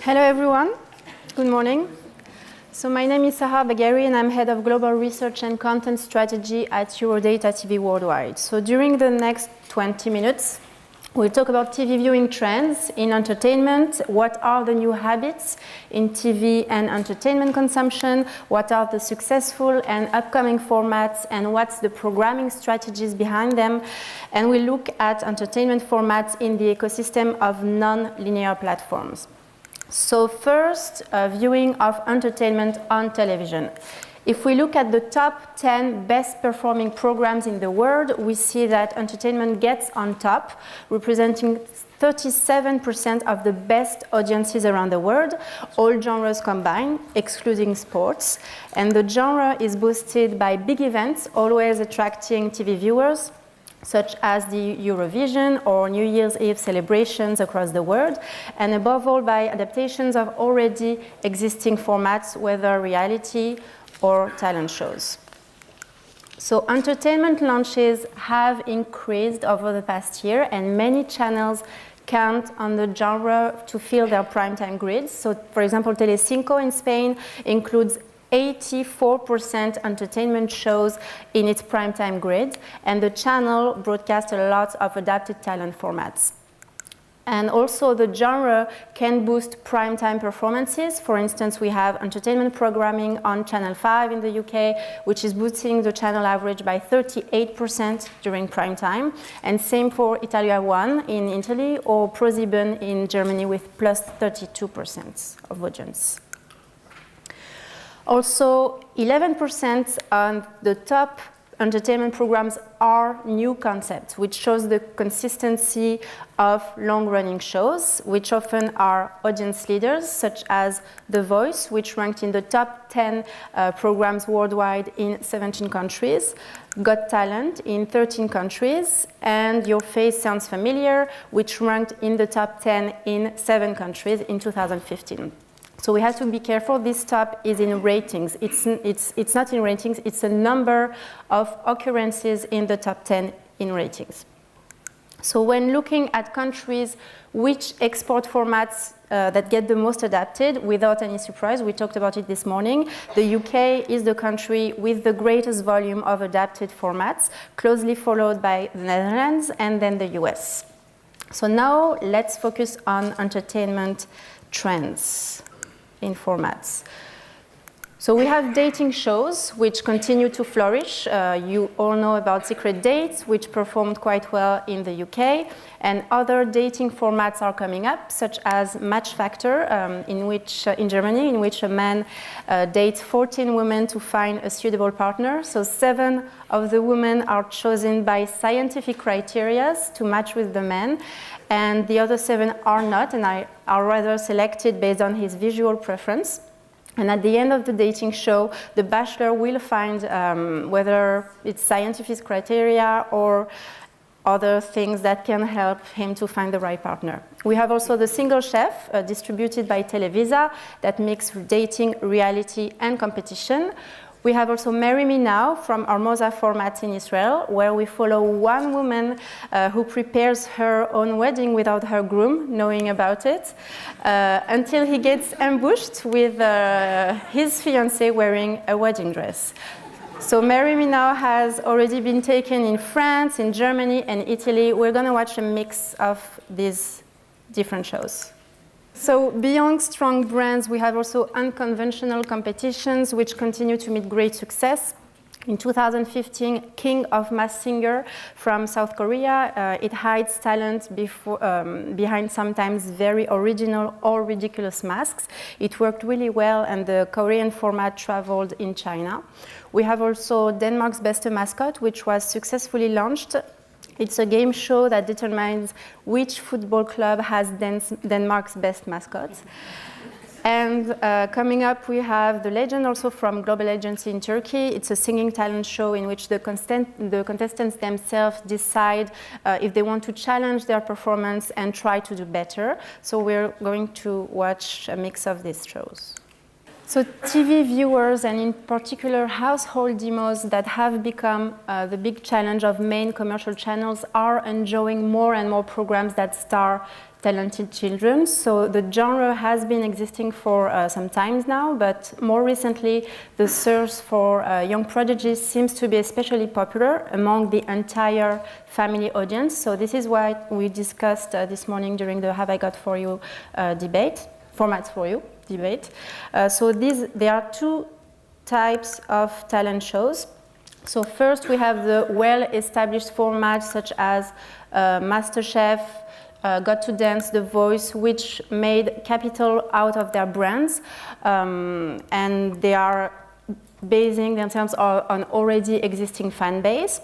Hello everyone, good morning. So my name is Sahar Bagheri and I'm Head of Global Research and Content Strategy at Eurodata TV Worldwide. So during the next 20 minutes, we'll talk about TV viewing trends in entertainment, what are the new habits in TV and entertainment consumption, what are the successful and upcoming formats, and what's the programming strategies behind them. And we'll look at entertainment formats in the ecosystem of non-linear platforms. So first, viewing of entertainment on television. If we look at the top 10 best performing programs in the world, we see that entertainment gets on top, representing 37% of the best audiences around the world, all genres combined, excluding sports. And the genre is boosted by big events, always attracting TV viewers, such as the Eurovision or New Year's Eve celebrations across the world, and above all by adaptations of already existing formats, whether reality or talent shows. So entertainment launches have increased over the past year, and many channels count on the genre to fill their primetime grids. So, for example, Telecinco in Spain includes 84% entertainment shows in its primetime grid, and the channel broadcasts a lot of adapted talent formats. And also the genre can boost primetime performances. For instance, we have entertainment programming on Channel 5 in the UK, which is boosting the channel average by 38% during primetime. And same for Italia 1 in Italy or ProSieben in Germany with plus 32% of audience. Also, 11% on the top entertainment programs are new concepts, which shows the consistency of long-running shows, which often are audience leaders, such as The Voice, which ranked in the top 10 programs worldwide in 17 countries, Got Talent in 13 countries, and Your Face Sounds Familiar, which ranked in the top 10 in 7 countries in 2015. So we have to be careful. This top is in ratings. It's not in ratings. It's a number of occurrences in the top 10 in ratings. So when looking at countries which export formats that get the most adapted, without any surprise, we talked about it this morning, the UK is the country with the greatest volume of adapted formats, closely followed by the Netherlands and then the US. So now let's focus on entertainment trends in formats. So we have dating shows which continue to flourish. You all know about Secret Dates, which performed quite well in the UK, and other dating formats are coming up, such as Match Factor in Germany, in which a man dates 14 women to find a suitable partner. So 7 of the women are chosen by scientific criteria to match with the man, and the other 7 are not, and are rather selected based on his visual preference. And at the end of the dating show, the bachelor will find whether it's scientific criteria or other things that can help him to find the right partner. We have also The Single Chef, distributed by Televisa, that mixes dating, reality, and competition. We have also Marry Me Now from Armoza format in Israel, where we follow one woman who prepares her own wedding without her groom knowing about it, until he gets ambushed with his fiancée wearing a wedding dress. So Marry Me Now has already been taken in France, in Germany, and Italy. We're going to watch a mix of these different shows. So beyond strong brands, we have also unconventional competitions which continue to meet great success. In 2015, King of Masked Singer from South Korea, it hides talent behind sometimes very original or ridiculous masks. It worked really well, and the Korean format traveled in China. We have also Denmark's Best Mascot, which was successfully launched. It's a game show that determines which football club has Denmark's best mascot. And coming up, we have The Legend, also from Global Agency in Turkey. It's a singing talent show in which the contestants themselves decide if they want to challenge their performance and try to do better. So we're going to watch a mix of these shows. So TV viewers, and in particular household demos that have become the big challenge of main commercial channels, are enjoying more and more programs that star talented children. So the genre has been existing for some time now, but more recently the search for young prodigies seems to be especially popular among the entire family audience. So this is why we discussed this morning during the Have I Got For You debate, Formats For You debate. So there are two types of talent shows. So first we have the well-established formats such as MasterChef, Got to Dance, The Voice, which made capital out of their brands, and they are basing themselves on already existing fan base,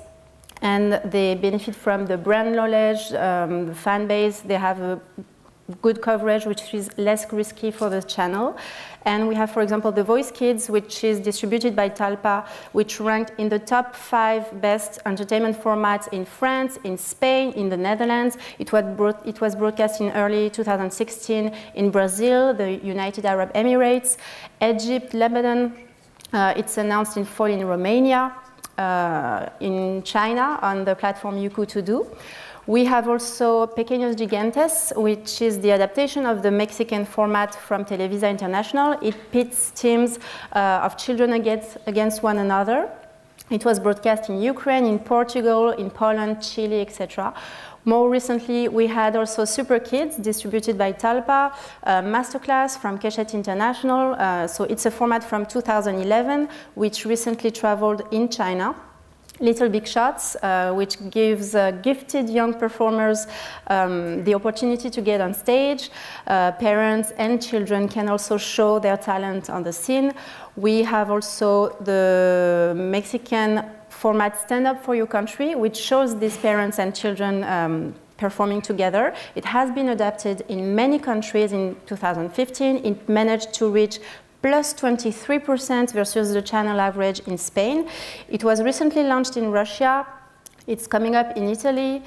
and they benefit from the brand knowledge, the fan base. They have a good coverage, which is less risky for the channel. And we have, for example, The Voice Kids, which is distributed by Talpa, which ranked in the top 5 best entertainment formats in France, in Spain, in the Netherlands. It was broadcast in early 2016 in Brazil, the United Arab Emirates, Egypt, Lebanon. It's announced in fall in Romania, in China on the platform Youku To Do. We have also Pequeños Gigantes, which is the adaptation of the Mexican format from Televisa International. It pits teams of children against one another. It was broadcast in Ukraine, in Portugal, in Poland, Chile, etc. More recently, we had also Super Kids, distributed by Talpa, Masterclass from Keshet International. So it's a format from 2011, which recently traveled in China. Little Big Shots, which gives gifted young performers the opportunity to get on stage. Parents and children can also show their talent on the scene. We have also the Mexican format Stand Up For Your Country, which shows these parents and children performing together. It has been adapted in many countries in 2015. It managed to reach plus 23% versus the channel average in Spain. It was recently launched in Russia. It's coming up in Italy.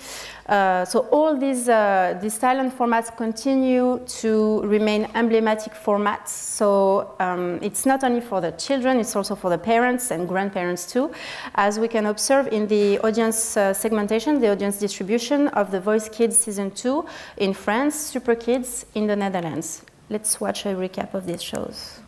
So all these talent formats continue to remain emblematic formats. So it's not only for the children, it's also for the parents and grandparents too. As we can observe in the audience segmentation, the audience distribution of The Voice Kids Season 2 in France, Super Kids in the Netherlands. Let's watch a recap of these shows.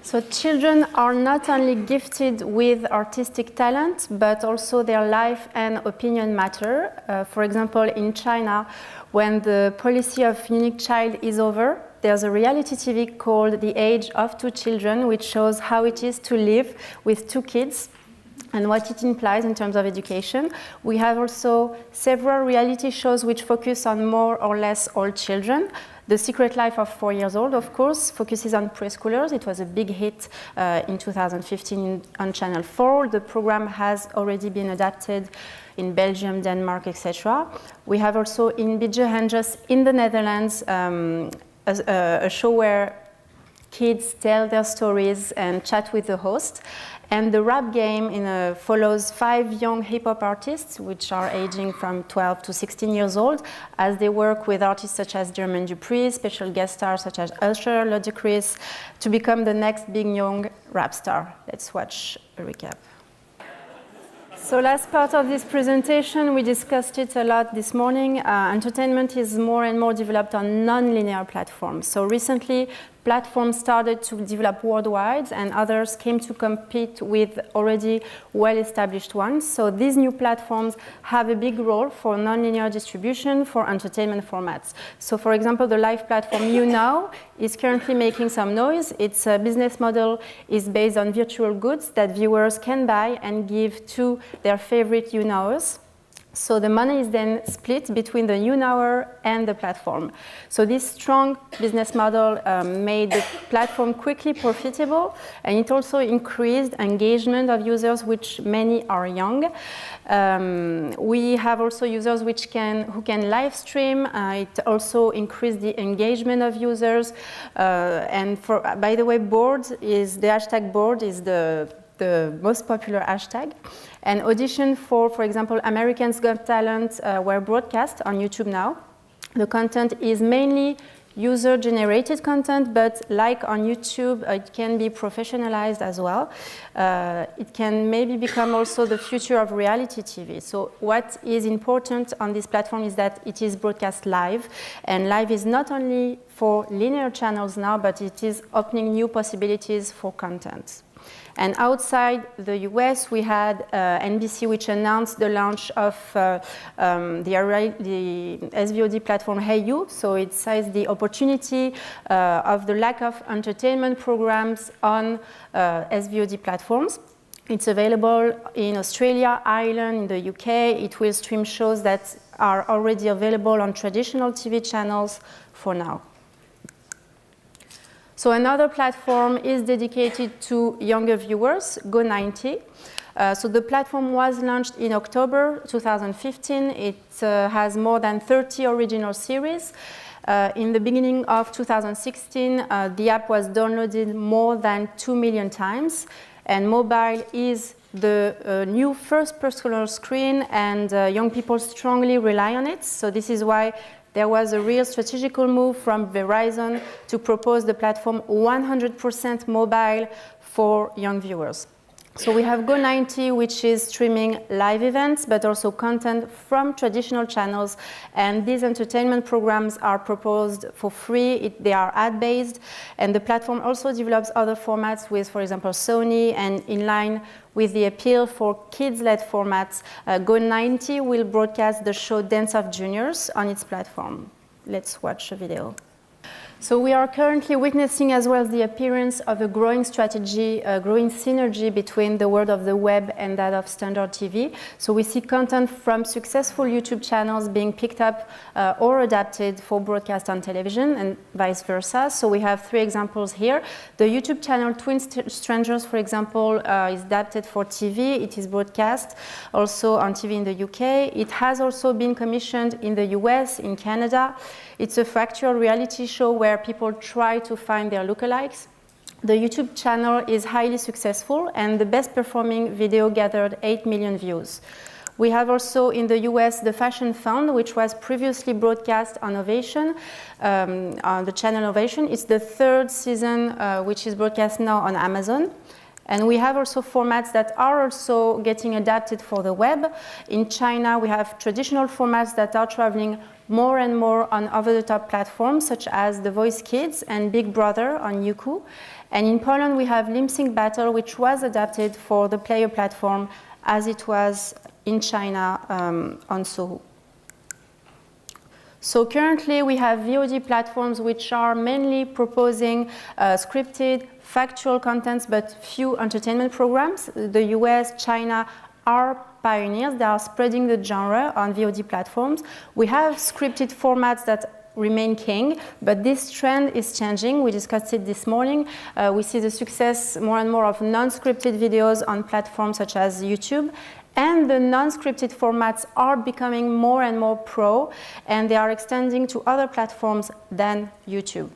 So children are not only gifted with artistic talent, but also their life and opinion matter. For example, in China, when the policy of unique child is over, there's a reality TV called The Age of Two Children, which shows how it is to live with 2 kids and what it implies in terms of education. We have also several reality shows which focus on more or less old children. The Secret Life of 4 Years Old, of course, focuses on preschoolers. It was a big hit in 2015 on Channel 4. The program has already been adapted in Belgium, Denmark, etc. We have also In Beetje Handjes in the Netherlands, a show where kids tell their stories and chat with the host. And the Rap Game follows 5 young hip-hop artists, which are aging from 12 to 16 years old, as they work with artists such as Jermaine Dupri, special guest stars such as Usher, Ludacris, to become the next big young rap star. Let's watch a recap. So last part of this presentation, we discussed it a lot this morning. Entertainment is more and more developed on non-linear platforms. So recently, platforms started to develop worldwide and others came to compete with already well-established ones. So these new platforms have a big role for non-linear distribution for entertainment formats. So for example, the live platform YouNow is currently making some noise. Its business model is based on virtual goods that viewers can buy and give to their favorite YouNowers. So the money is then split between the YouNower and the platform. So this strong business model made the platform quickly profitable, and it also increased engagement of users, which many are young. We have also users who can live stream. It also increased the engagement of users. And by the way, the hashtag bored is the most popular hashtag. And audition for example, American's Got Talent were broadcast on YouTube now. The content is mainly user-generated content, but like on YouTube, it can be professionalized as well. It can maybe become also the future of reality TV. So what is important on this platform is that it is broadcast live, and live is not only for linear channels now, but it is opening new possibilities for content. And outside the US, we had NBC, which announced the launch of the SVOD platform Hayu. So it seized the opportunity of the lack of entertainment programs on SVOD platforms. It's available in Australia, Ireland, in the UK. It will stream shows that are already available on traditional TV channels for now. So another platform is dedicated to younger viewers, Go90. So the platform was launched in October 2015. It has more than 30 original series. In the beginning of 2016, the app was downloaded more than 2 million times. And mobile is the new first personal screen, and young people strongly rely on it. So this is why there was a real strategical move from Verizon to propose the platform 100% mobile for young viewers. So we have Go90, which is streaming live events, but also content from traditional channels. And these entertainment programs are proposed for free. They are ad-based. And the platform also develops other formats with, for example, Sony. And in line with the appeal for kids-led formats, Go90 will broadcast the show Dance of Juniors on its platform. Let's watch a video. So we are currently witnessing as well the appearance of a growing strategy, a growing synergy between the world of the web and that of standard TV. So we see content from successful YouTube channels being picked up or adapted for broadcast on television and vice versa. So we have 3 examples here. The YouTube channel Twin Strangers, for example, is adapted for TV. It is broadcast also on TV in the UK. It has also been commissioned in the US, in Canada. It's a factual reality show where people try to find their lookalikes. The YouTube channel is highly successful, and the best performing video gathered 8 million views. We have also in the US the Fashion Fund, which was previously broadcast on Ovation, on the channel Ovation. It's the 3rd season, which is broadcast now on Amazon. And we have also formats that are also getting adapted for the web. In China, we have traditional formats that are traveling more and more on over-the-top platforms, such as The Voice Kids and Big Brother on Youku. And in Poland, we have Lip Sync Battle, which was adapted for the Player platform, as it was in China on Sohu. So currently, we have VOD platforms which are mainly proposing scripted, factual contents, but few entertainment programs. The US, China are pioneers. They are spreading the genre on VOD platforms. We have scripted formats that remain king, but this trend is changing. We discussed it this morning. We see the success more and more of non-scripted videos on platforms such as YouTube. And the non-scripted formats are becoming more and more pro, and they are extending to other platforms than YouTube.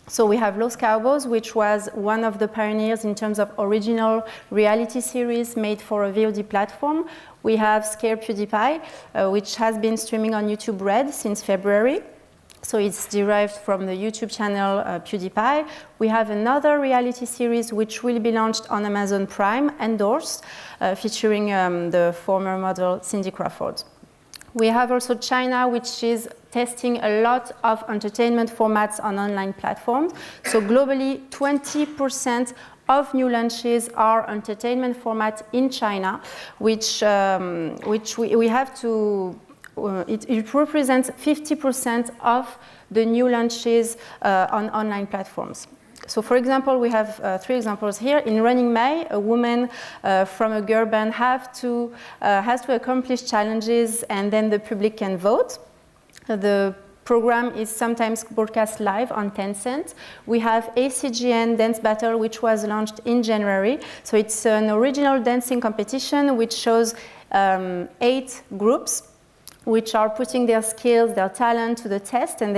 So we have Los Cowboys, which was one of the pioneers in terms of original reality series made for a VOD platform. We have Scare PewDiePie, which has been streaming on YouTube Red since February. So it's derived from the YouTube channel PewDiePie. We have another reality series which will be launched on Amazon Prime, Endorsed, featuring the former model Cindy Crawford. We have also China, which is testing a lot of entertainment formats on online platforms. So globally, 20% of new launches are entertainment formats in China, which we have to, it represents 50% of the new launches on online platforms. So for example, we have 3 examples here. In Running May, a woman from a girl band has to accomplish challenges, and then the public can vote. The program is sometimes broadcast live on Tencent. We have ACGN Dance Battle, which was launched in January. So it's an original dancing competition which shows 8 groups which are putting their skills, their talent to the test, and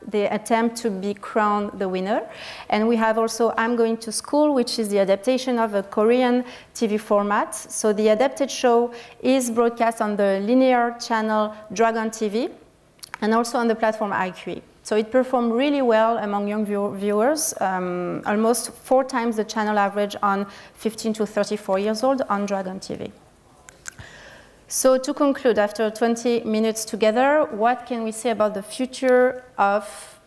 they attempt to be crowned the winner. And we have also I'm Going to School, which is the adaptation of a Korean TV format. So the adapted show is broadcast on the linear channel Dragon TV and also on the platform iQIYI. So it performed really well among young viewers, almost 4 times the channel average on 15 to 34 years old on Dragon TV. So to conclude, after 20 minutes together, what can we say about the future of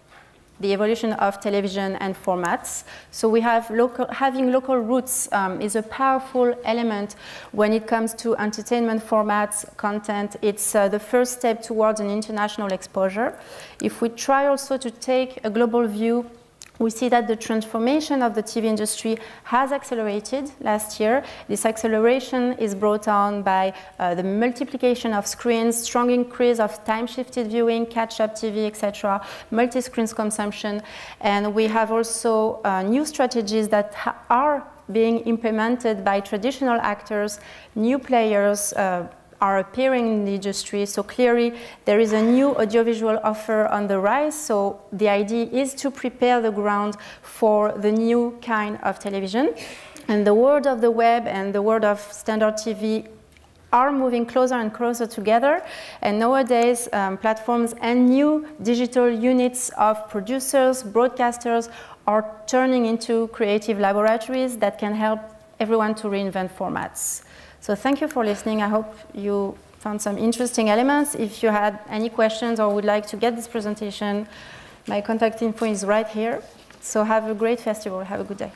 the evolution of television and formats? So we have having local roots is a powerful element when it comes to entertainment formats, content. It's the first step towards an international exposure. If we try also to take a global view, we see that the transformation of the TV industry has accelerated last year. This acceleration is brought on by the multiplication of screens, strong increase of time-shifted viewing, catch-up TV, etc., multi-screens consumption. And we have also new strategies that are being implemented by traditional actors, new players, are appearing in the industry. So clearly there is a new audiovisual offer on the rise. So the idea is to prepare the ground for the new kind of television. And the world of the web and the world of standard TV are moving closer and closer together. And nowadays, platforms and new digital units of producers, broadcasters are turning into creative laboratories that can help everyone to reinvent formats. So thank you for listening. I hope you found some interesting elements. If you had any questions or would like to get this presentation, my contact info is right here. So have a great festival. Have a good day.